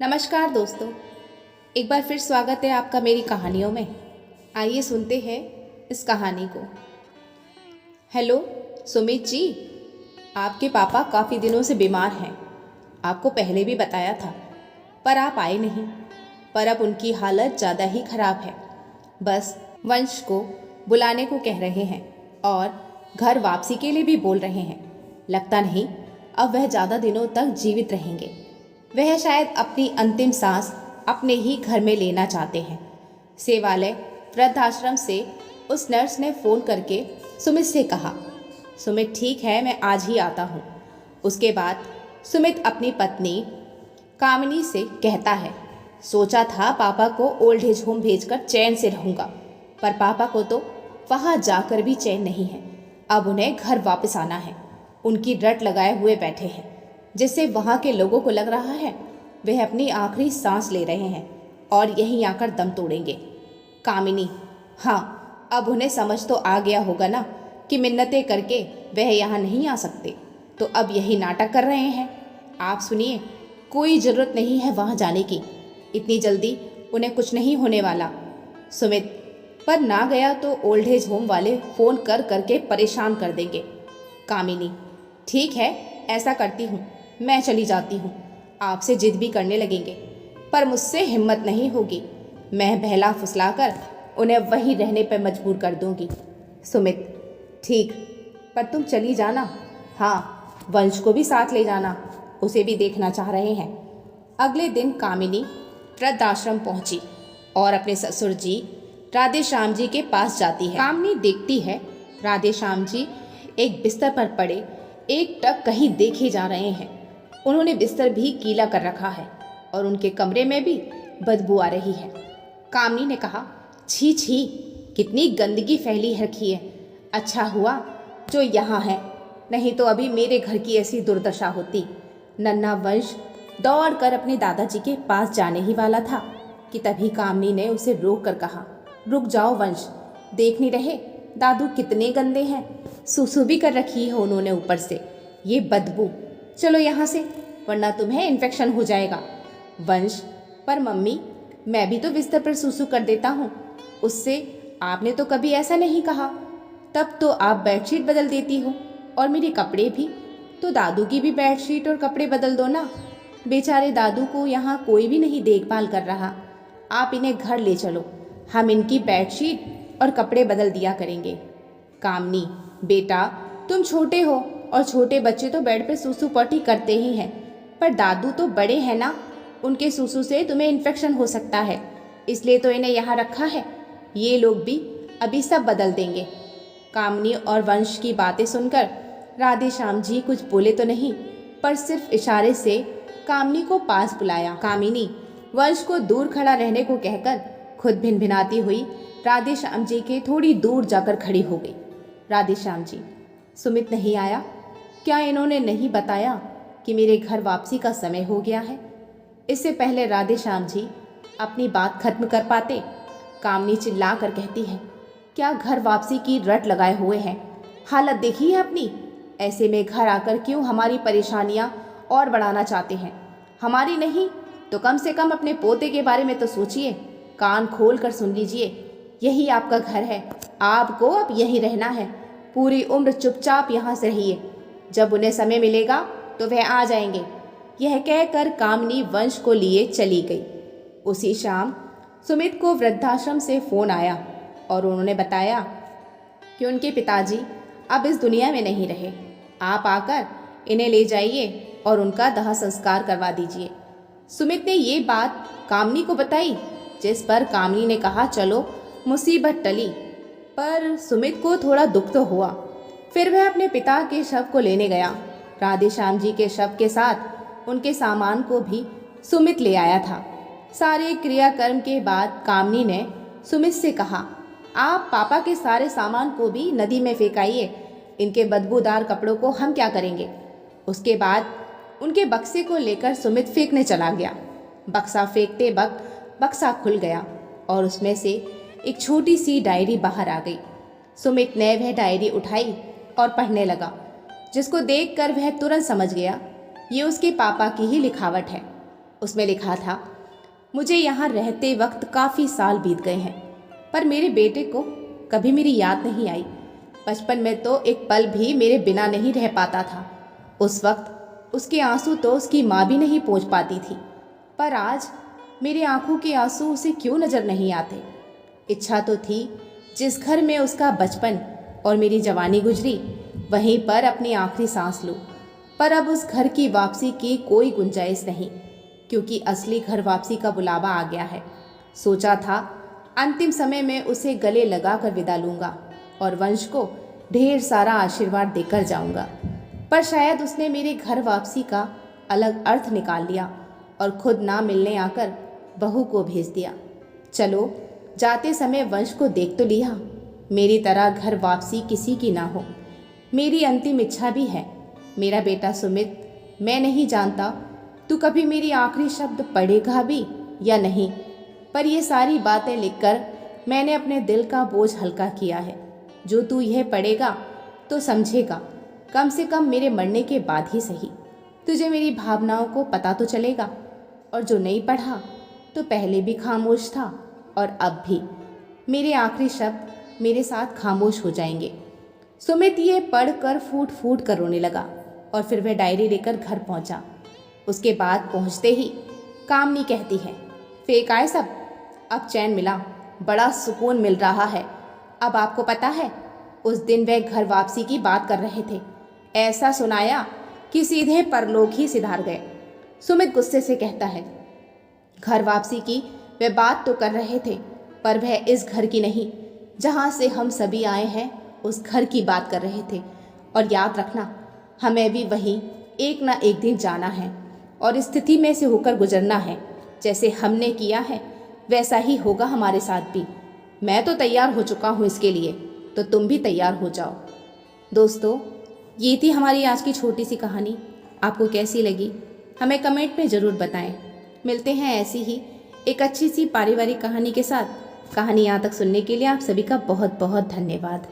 नमस्कार दोस्तों, एक बार फिर स्वागत है आपका मेरी कहानियों में। आइए सुनते हैं इस कहानी को। हेलो सुमित जी, आपके पापा काफ़ी दिनों से बीमार हैं। आपको पहले भी बताया था पर आप आए नहीं। पर अब उनकी हालत ज़्यादा ही खराब है। बस वंश को बुलाने को कह रहे हैं और घर वापसी के लिए भी बोल रहे हैं। लगता नहीं अब वह ज़्यादा दिनों तक जीवित रहेंगे। वह शायद अपनी अंतिम सांस अपने ही घर में लेना चाहते हैं। सेवालय वृद्धाश्रम से उस नर्स ने फ़ोन करके सुमित से कहा, सुमित ठीक है, मैं आज ही आता हूँ। उसके बाद सुमित अपनी पत्नी कामिनी से कहता है, सोचा था पापा को ओल्ड एज होम भेजकर चैन से रहूँगा, पर पापा को तो वहाँ जाकर भी चैन नहीं है। अब उन्हें घर वापस आना है। उनकी रट लगाए हुए बैठे हैं, जिससे वहाँ के लोगों को लग रहा है वह अपनी आखिरी सांस ले रहे हैं और यहीं आकर दम तोड़ेंगे। कामिनी, हाँ अब उन्हें समझ तो आ गया होगा ना कि मिन्नतें करके वह यहाँ नहीं आ सकते, तो अब यही नाटक कर रहे हैं। आप सुनिए, कोई ज़रूरत नहीं है वहाँ जाने की। इतनी जल्दी उन्हें कुछ नहीं होने वाला। सुमित, पर ना गया तो ओल्ड एज होम वाले फ़ोन कर करके परेशान कर देंगे। कामिनी, ठीक है ऐसा करती हूँ, मैं चली जाती हूँ। आपसे जिद भी करने लगेंगे पर मुझसे हिम्मत नहीं होगी। मैं बहला फुसलाकर उन्हें वहीं रहने पर मजबूर कर दूंगी। सुमित, ठीक, पर तुम चली जाना। हाँ, वंश को भी साथ ले जाना, उसे भी देखना चाह रहे हैं। अगले दिन कामिनी वृद्धाश्रम पहुंची और अपने ससुर जी राधे श्याम जी के पास जाती है। कामिनी देखती है राधे श्याम जी एक बिस्तर पर पड़े एक टक कहीं देखे जा रहे हैं। उन्होंने बिस्तर भी गीला कर रखा है और उनके कमरे में भी बदबू आ रही है। कामिनी ने कहा, छी छी, कितनी गंदगी फैली रखी है। अच्छा हुआ जो यहाँ है, नहीं तो अभी मेरे घर की ऐसी दुर्दशा होती। नन्हा वंश दौड़ कर अपने दादाजी के पास जाने ही वाला था कि तभी कामिनी ने उसे रोक कर कहा, रुक जाओ वंश, देख नहीं रहे दादू कितने गंदे हैं। सुसु भी कर रखी है उन्होंने ऊपर से, ये बदबू। चलो यहाँ से, वरना तुम्हें इन्फेक्शन हो जाएगा। वंश, पर मम्मी मैं भी तो बिस्तर पर सुसु कर देता हूँ, उससे आपने तो कभी ऐसा नहीं कहा। तब तो आप बेडशीट बदल देती हो और मेरे कपड़े भी, तो दादू की भी बेडशीट और कपड़े बदल दो ना। बेचारे दादू को यहाँ कोई भी नहीं देखभाल कर रहा। आप इन्हें घर ले चलो, हम इनकी बेडशीट और कपड़े बदल दिया करेंगे। कामिनी, बेटा तुम छोटे हो और छोटे बच्चे तो बेड पे सूसू पॉटी करते ही हैं, पर दादू तो बड़े हैं ना, उनके सूसू से तुम्हें इन्फेक्शन हो सकता है, इसलिए तो इन्हें यहाँ रखा है। ये लोग भी अभी सब बदल देंगे। कामिनी और वंश की बातें सुनकर राधे श्याम जी कुछ बोले तो नहीं, पर सिर्फ इशारे से कामिनी को पास बुलाया। कामिनी वंश को दूर खड़ा रहने को कहकर खुद भिनभिनाती हुई राधे श्याम जी के थोड़ी दूर जाकर खड़ी हो गई। राधे श्याम जी, सुमित नहीं आया? क्या इन्होंने नहीं बताया कि मेरे घर वापसी का समय हो गया है? इससे पहले राधे श्याम जी अपनी बात खत्म कर पाते, कामिनी चिल्ला कर कहती है, क्या घर वापसी की रट लगाए हुए हैं? हालत देखी है अपनी। ऐसे में घर आकर क्यों हमारी परेशानियां और बढ़ाना चाहते हैं? हमारी नहीं तो कम से कम अपने पोते के बारे में तो सोचिए। कान खोल कर सुन लीजिए, यही आपका घर है, आपको अब यहीं रहना है। पूरी उम्र चुपचाप यहाँ से रहिए, जब उन्हें समय मिलेगा तो वह आ जाएंगे। यह कहकर कामिनी वंश को लिए चली गई। उसी शाम सुमित को वृद्धाश्रम से फ़ोन आया और उन्होंने बताया कि उनके पिताजी अब इस दुनिया में नहीं रहे। आप आकर इन्हें ले जाइए और उनका दाह संस्कार करवा दीजिए। सुमित ने ये बात कामिनी को बताई, जिस पर कामिनी ने कहा, चलो मुसीबत टली। पर सुमित को थोड़ा दुख तो हुआ। फिर वह अपने पिता के शव को लेने गया। राधे श्याम जी के शव के साथ उनके सामान को भी सुमित ले आया था। सारे क्रियाकर्म के बाद कामिनी ने सुमित से कहा, आप पापा के सारे सामान को भी नदी में फेंकाइए, इनके बदबूदार कपड़ों को हम क्या करेंगे। उसके बाद उनके बक्से को लेकर सुमित फेंकने चला गया। बक्सा फेंकते वक्त बक्सा खुल गया और उसमें से एक छोटी सी डायरी बाहर आ गई। सुमित ने वह डायरी उठाई और पढ़ने लगा, जिसको देखकर वह तुरंत समझ गया ये उसके पापा की ही लिखावट है। उसमें लिखा था, मुझे यहाँ रहते वक्त काफ़ी साल बीत गए हैं, पर मेरे बेटे को कभी मेरी याद नहीं आई। बचपन में तो एक पल भी मेरे बिना नहीं रह पाता था। उस वक्त उसके आंसू तो उसकी माँ भी नहीं पोंछ पाती थी, पर आज मेरे आंखों के आंसू उसे क्यों नज़र नहीं आते। इच्छा तो थी जिस घर में उसका बचपन और मेरी जवानी गुजरी वहीं पर अपनी आखिरी सांस लूं, पर अब उस घर की वापसी की कोई गुंजाइश नहीं, क्योंकि असली घर वापसी का बुलावा आ गया है। सोचा था अंतिम समय में उसे गले लगा कर विदा लूँगा और वंश को ढेर सारा आशीर्वाद देकर जाऊँगा, पर शायद उसने मेरे घर वापसी का अलग अर्थ निकाल लिया और खुद ना मिलने आकर बहू को भेज दिया। चलो जाते समय वंश को देख तो लिया। मेरी तरह घर वापसी किसी की ना हो, मेरी अंतिम इच्छा भी है। मेरा बेटा सुमित, मैं नहीं जानता तू कभी मेरी आखिरी शब्द पढ़ेगा भी या नहीं, पर ये सारी बातें लिखकर मैंने अपने दिल का बोझ हल्का किया है। जो तू यह पढ़ेगा तो समझेगा, कम से कम मेरे मरने के बाद ही सही। तुझे मेरी भावनाओं को पता तो चलेगा, और जो नहीं पढ़ा तो पहले भी खामोश था और अब भी मेरे आखिरी शब्द मेरे साथ खामोश हो जाएंगे। सुमित ये पढ़कर फूट फूट कर रोने लगा और फिर वह डायरी लेकर घर पहुंचा। उसके बाद पहुंचते ही कामनी कहती है, फेंक आए सब, अब चैन मिला, बड़ा सुकून मिल रहा है। अब आपको पता है उस दिन वह घर वापसी की बात कर रहे थे, ऐसा सुनाया कि सीधे परलोक ही सिधार गए। सुमित गुस्से से कहता है, घर वापसी की वे बात तो कर रहे थे, पर वह इस घर की नहीं जहाँ से हम सभी आए हैं उस घर की बात कर रहे थे। और याद रखना, हमें भी वहीं एक ना एक दिन जाना है और इस स्थिति में से होकर गुजरना है। जैसे हमने किया है वैसा ही होगा हमारे साथ भी। मैं तो तैयार हो चुका हूँ इसके लिए, तो तुम भी तैयार हो जाओ। दोस्तों, ये थी हमारी आज की छोटी सी कहानी। आपको कैसी लगी हमें कमेंट में ज़रूर बताएं। मिलते हैं ऐसी ही एक अच्छी सी पारिवारिक कहानी के साथ। कहानी यहाँ तक सुनने के लिए आप सभी का बहुत बहुत धन्यवाद।